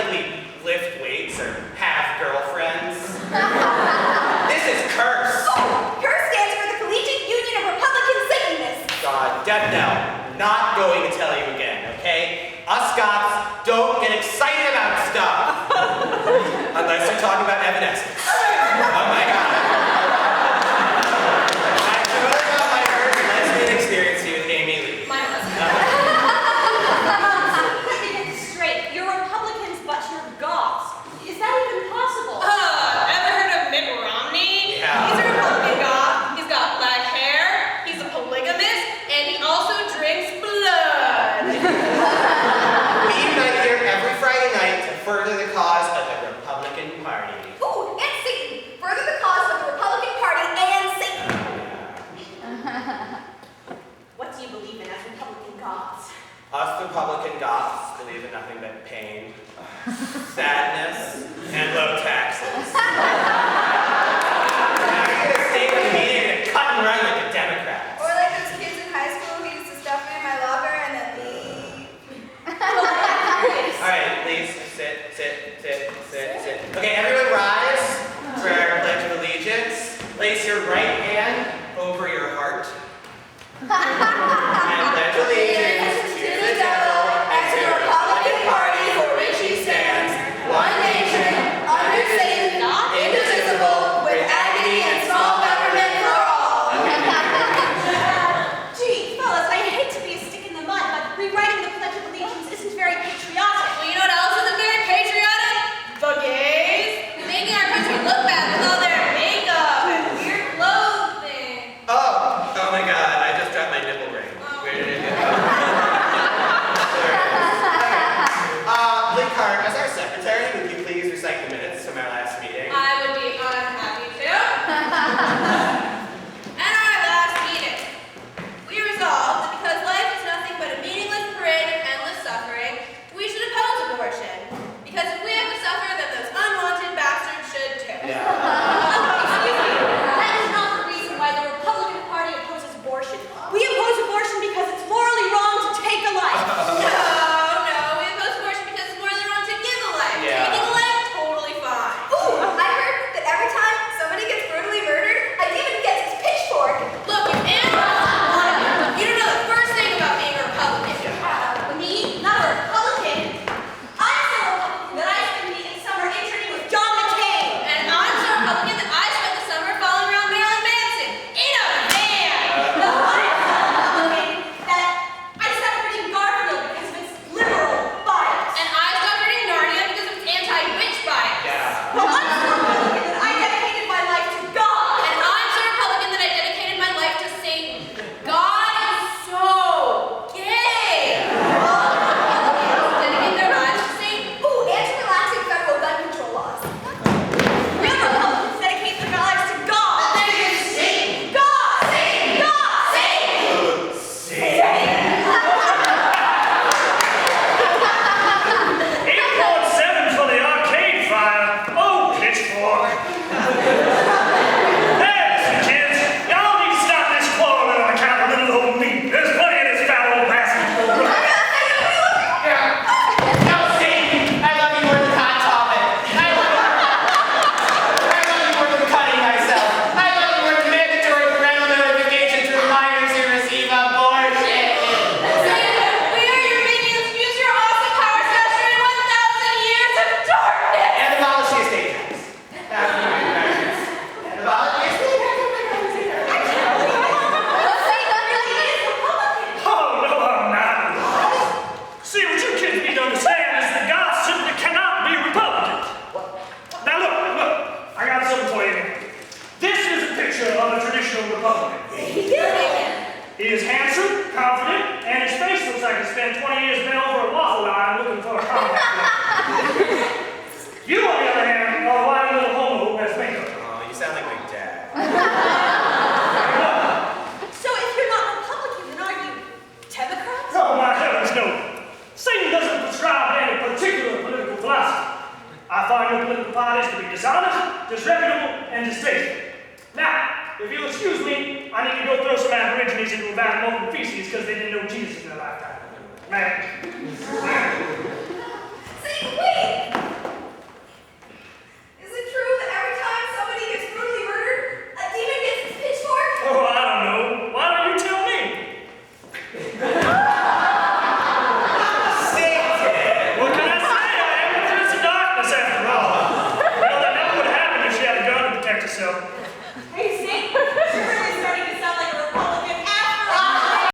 like we lift weights or have girlfriends. This is curse. Oh, curse stands for the Collegiate Union of Republican Satanists. God, death knell. Not going to tell you again, okay? Us Goths don't get excited about stuff. Unless you're talking about evanescence. Oh my God. I told about my first lesbian experience with Amy Lee. Mine wasn't. Let me get this straight. You're Republicans, but you're Goths. Is that even possible? Ever heard of Mitt Romney? Yeah. He's a Republican Goth. He's got black hair. He's a polygamist, and he also drinks blood. We unite here every Friday night to further the cause of the Republican Party. Ooh, and Satan. Further the cause of the Republican Party and Satan. What do you believe in as Republican Goths? Us Republican Goths believe in nothing but pain, sadness, and low taxes. Now you're gonna stay with the meeting and cut and run like the Democrats. Or like those kids in high school who used to stuff me in my locker and then leave. All right, please sit. Okay, everyone rise for our Pledge of Allegiance. Place your right hand over your heart. I pledge allegiance to the devil and to the Republican Party for which he stands, one nation, under Satan, indivisible, with agony and small government for all. Gee, fellas, I hate to be a stick in the mud, but rewriting the Pledge of Allegiance isn't very patriotic. Well, you know what else isn't very patriotic? The gays. Making our country look bad with all their makeup and weird clothing. Oh my God, I just dropped my nipple ring. Where did it go? Lee Cart, as our secretary, would you please recite the minutes from our last meeting? I would be unhappy to. At our last meeting, we resolved that because life is nothing but a meaningless parade of endless suffering, we should oppose abortion. Because if we have to suffer, then those unwanted bastards should too. Yeah. Excuse me, that is not the reason why the Republican Party opposes abortion. We oppose abortion because it's morally wrong to take a life. No, we oppose abortion because it's morally wrong to give a life. Yeah. Taking a life, totally fine. Ooh, I heard that every time somebody gets brutally murdered, a demon gets his pitchfork. Look, if Ann doesn't want it, you don't know the first thing about being a Republican. Me, not a Republican. I'm so Republican that I spent the summer interning with John McCain. And I'm so Republican that I spent the summer following around Marilyn Manson in a van. No, I'm so Republican that I stopped reading Garfield because of its liberal bias. And I stopped reading Narnia because of its anti-witch bias. Yeah. Well, I'm so Republican that I dedicated my life to God. And I'm so Republican that I dedicated my life to Satan. God is so gay. Dedicate their lives to Satan. Ooh, and to relaxing federal gun control laws. Real Republicans dedicate their lives to God. That is Satan. God! God! Satan. 8.7 for the arcade fire. Oh, pitchfork. Hey, listen, kids. Y'all need to stop this quarreling on account of little old me. There's plenty of this fat old bastard. No, Satan, I love you more than hot topic. I love you more than cutting myself. I love you more than mandatory parental notification to reminders you receive abortion. Satan, we are your minions. Use your awesome power smasher in 1,000 years of darkness. And abolish the estate tax. And abolish the estate tax. Oh, no, I'm not. See, what you kids need to understand is that God simply cannot be Republican. Now, look. I got something for you. This is a picture of a traditional Republican. He is handsome, confident, and his face looks like he spent 20 years bent over a waffle line looking for a contact lens. You, on the other hand, are a whiny little homo who has makeup. Oh, you sound like my dad. So if you're not Republican, then are you Democrats? Oh, my heavens, no. Satan doesn't prescribe any particular political philosophy. I find your political parties to be dishonest, disreputable, and distasteful. Now, if you'll excuse me, I need to go throw some aborigines into a vat of molten feces because they didn't know Jesus in their lifetime. Man. See, wait!